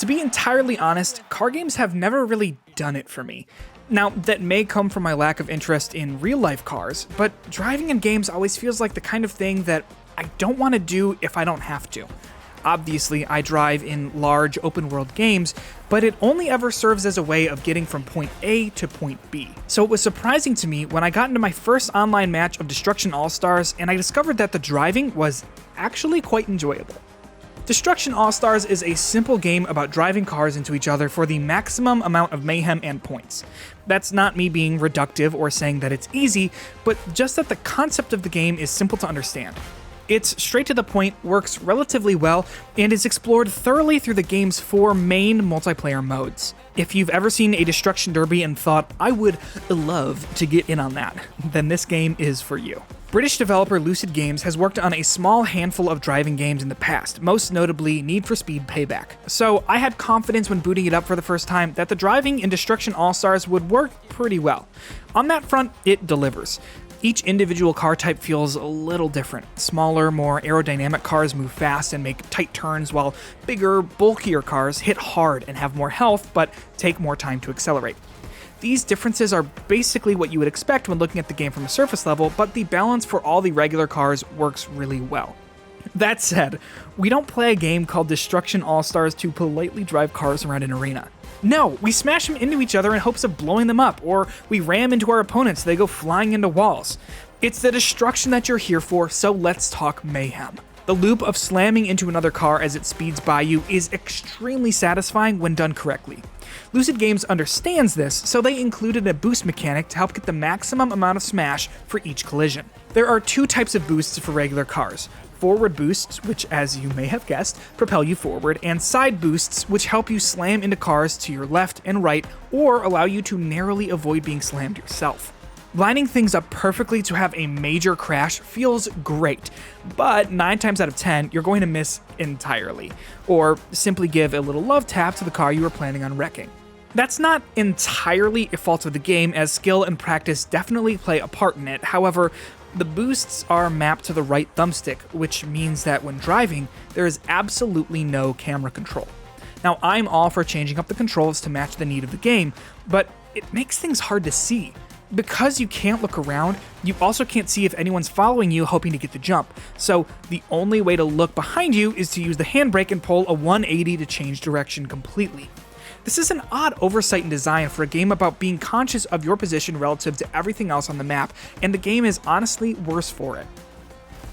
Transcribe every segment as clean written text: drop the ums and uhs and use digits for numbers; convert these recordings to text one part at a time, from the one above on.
To be entirely honest, car games have never really done it for me. Now, that may come from my lack of interest in real-life cars, but driving in games always feels like the kind of thing that I don't want to do if I don't have to. Obviously, I drive in large open-world games, but it only ever serves as a way of getting from point A to point B. So it was surprising to me when I got into my first online match of Destruction AllStars and I discovered that the driving was actually quite enjoyable. Destruction AllStars is a simple game about driving cars into each other for the maximum amount of mayhem and points. That's not me being reductive or saying that it's easy, but just that the concept of the game is simple to understand. It's straight to the point, works relatively well, and is explored thoroughly through the game's 4 main multiplayer modes. If you've ever seen a Destruction Derby and thought, I would love to get in on that, then this game is for you. British developer Lucid Games has worked on a small handful of driving games in the past, most notably Need for Speed Payback. So I had confidence when booting it up for the first time that the driving in Destruction AllStars would work pretty well. On that front, it delivers. Each individual car type feels a little different. Smaller, more aerodynamic cars move fast and make tight turns, while bigger, bulkier cars hit hard and have more health, but take more time to accelerate. These differences are basically what you would expect when looking at the game from a surface level, but the balance for all the regular cars works really well. That said, we don't play a game called Destruction AllStars to politely drive cars around an arena. No, we smash them into each other in hopes of blowing them up, or we ram into our opponents so they go flying into walls. It's the destruction that you're here for, so let's talk mayhem. The loop of slamming into another car as it speeds by you is extremely satisfying when done correctly. Lucid Games understands this, so they included a boost mechanic to help get the maximum amount of smash for each collision. There are 2 types of boosts for regular cars. Forward boosts, which as you may have guessed, propel you forward, and side boosts, which help you slam into cars to your left and right, or allow you to narrowly avoid being slammed yourself. Lining things up perfectly to have a major crash feels great, but 9 times out of 10, you're going to miss entirely, or simply give a little love tap to the car you were planning on wrecking. That's not entirely a fault of the game, as skill and practice definitely play a part in it. However, the boosts are mapped to the right thumbstick, which means that when driving, there is absolutely no camera control. Now, I'm all for changing up the controls to match the need of the game, but it makes things hard to see. Because you can't look around, you also can't see if anyone's following you hoping to get the jump, so the only way to look behind you is to use the handbrake and pull a 180 to change direction completely. This is an odd oversight in design for a game about being conscious of your position relative to everything else on the map, and the game is honestly worse for it.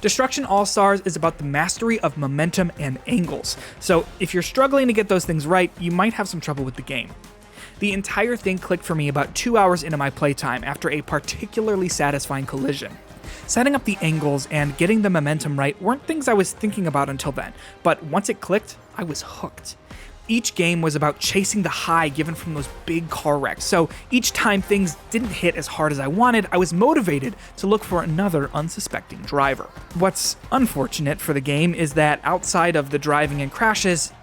Destruction AllStars is about the mastery of momentum and angles, so if you're struggling to get those things right, you might have some trouble with the game. The entire thing clicked for me about 2 hours into my playtime after a particularly satisfying collision. Setting up the angles and getting the momentum right weren't things I was thinking about until then, but once it clicked, I was hooked. Each game was about chasing the high given from those big car wrecks, so each time things didn't hit as hard as I wanted, I was motivated to look for another unsuspecting driver. What's unfortunate for the game is that outside of the driving and crashes,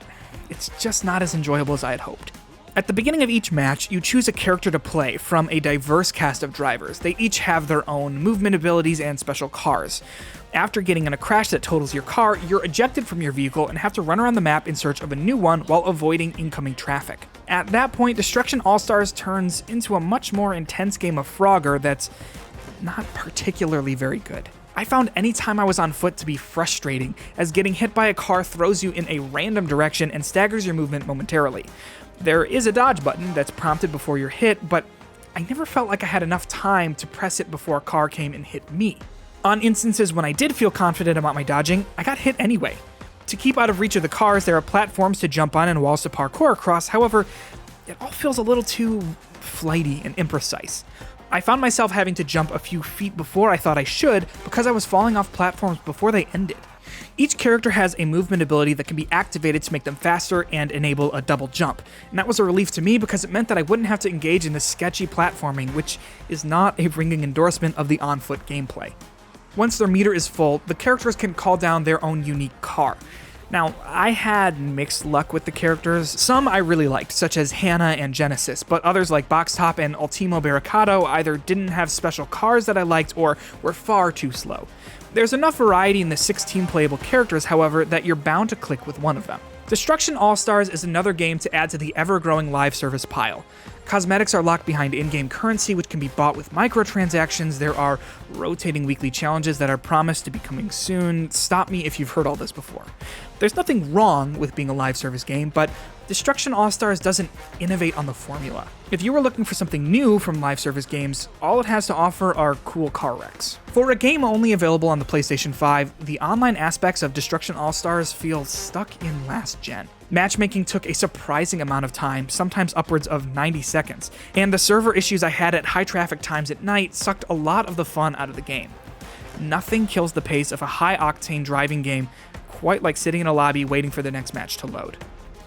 it's just not as enjoyable as I had hoped. At the beginning of each match, you choose a character to play from a diverse cast of drivers. They each have their own movement abilities and special cars. After getting in a crash that totals your car, you're ejected from your vehicle and have to run around the map in search of a new one while avoiding incoming traffic. At that point, Destruction AllStars turns into a much more intense game of Frogger that's not particularly very good. I found any time I was on foot to be frustrating, as getting hit by a car throws you in a random direction and staggers your movement momentarily. There is a dodge button that's prompted before you're hit, but I never felt like I had enough time to press it before a car came and hit me. On instances when I did feel confident about my dodging, I got hit anyway. To keep out of reach of the cars, there are platforms to jump on and walls to parkour across. However, it all feels a little too flighty and imprecise. I found myself having to jump a few feet before I thought I should because I was falling off platforms before they ended. Each character has a movement ability that can be activated to make them faster and enable a double jump, and that was a relief to me because it meant that I wouldn't have to engage in this sketchy platforming, which is not a ringing endorsement of the on-foot gameplay. Once their meter is full, the characters can call down their own unique car. Now, I had mixed luck with the characters. Some I really liked, such as Hannah and Genesis, but others like Box Top and Ultimo Barricado either didn't have special cars that I liked or were far too slow. There's enough variety in the 16 playable characters, however, that you're bound to click with one of them. Destruction All-Stars is another game to add to the ever-growing live service pile. Cosmetics are locked behind in-game currency, which can be bought with microtransactions. There are rotating weekly challenges that are promised to be coming soon. Stop me if you've heard all this before. There's nothing wrong with being a live service game, but Destruction All-Stars doesn't innovate on the formula. If you were looking for something new from live service games, all it has to offer are cool car wrecks. For a game only available on the PlayStation 5, the online aspects of Destruction All-Stars feel stuck in last gen. Matchmaking took a surprising amount of time, sometimes upwards of 90 seconds, and the server issues I had at high traffic times at night sucked a lot of the fun out of the game. Nothing kills the pace of a high-octane driving game quite like sitting in a lobby waiting for the next match to load.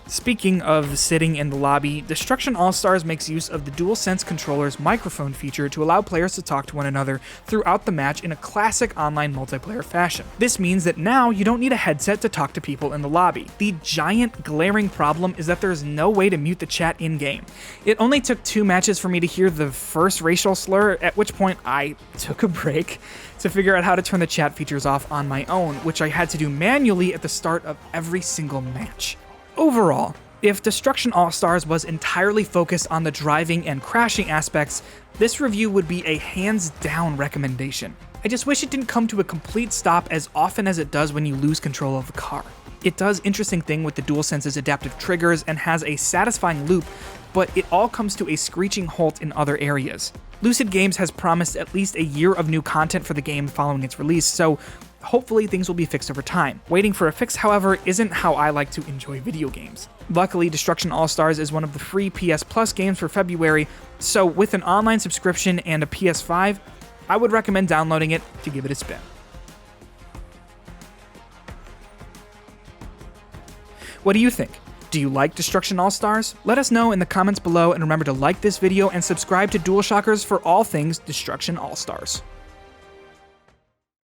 Speaking of sitting in the lobby, Destruction All-Stars makes use of the DualSense controller's microphone feature to allow players to talk to one another throughout the match in a classic online multiplayer fashion. This means that now you don't need a headset to talk to people in the lobby. The giant, glaring problem is that there's no way to mute the chat in-game. It only took 2 matches for me to hear the first racial slur, at which point I took a break to figure out how to turn the chat features off on my own, which I had to do manually at the start of every single match. Overall, if Destruction All-Stars was entirely focused on the driving and crashing aspects, this review would be a hands-down recommendation. I just wish it didn't come to a complete stop as often as it does when you lose control of the car. It does interesting thing with the DualSense's adaptive triggers and has a satisfying loop, but it all comes to a screeching halt in other areas. Lucid Games has promised at least a year of new content for the game following its release, so hopefully things will be fixed over time. Waiting for a fix, however, isn't how I like to enjoy video games. Luckily, Destruction All-Stars is one of the free PS Plus games for February, so with an online subscription and a PS5, I would recommend downloading it to give it a spin. What do you think? Do you like Destruction All-Stars? Let us know in the comments below, and remember to like this video and subscribe to DualShockers for all things Destruction All-Stars.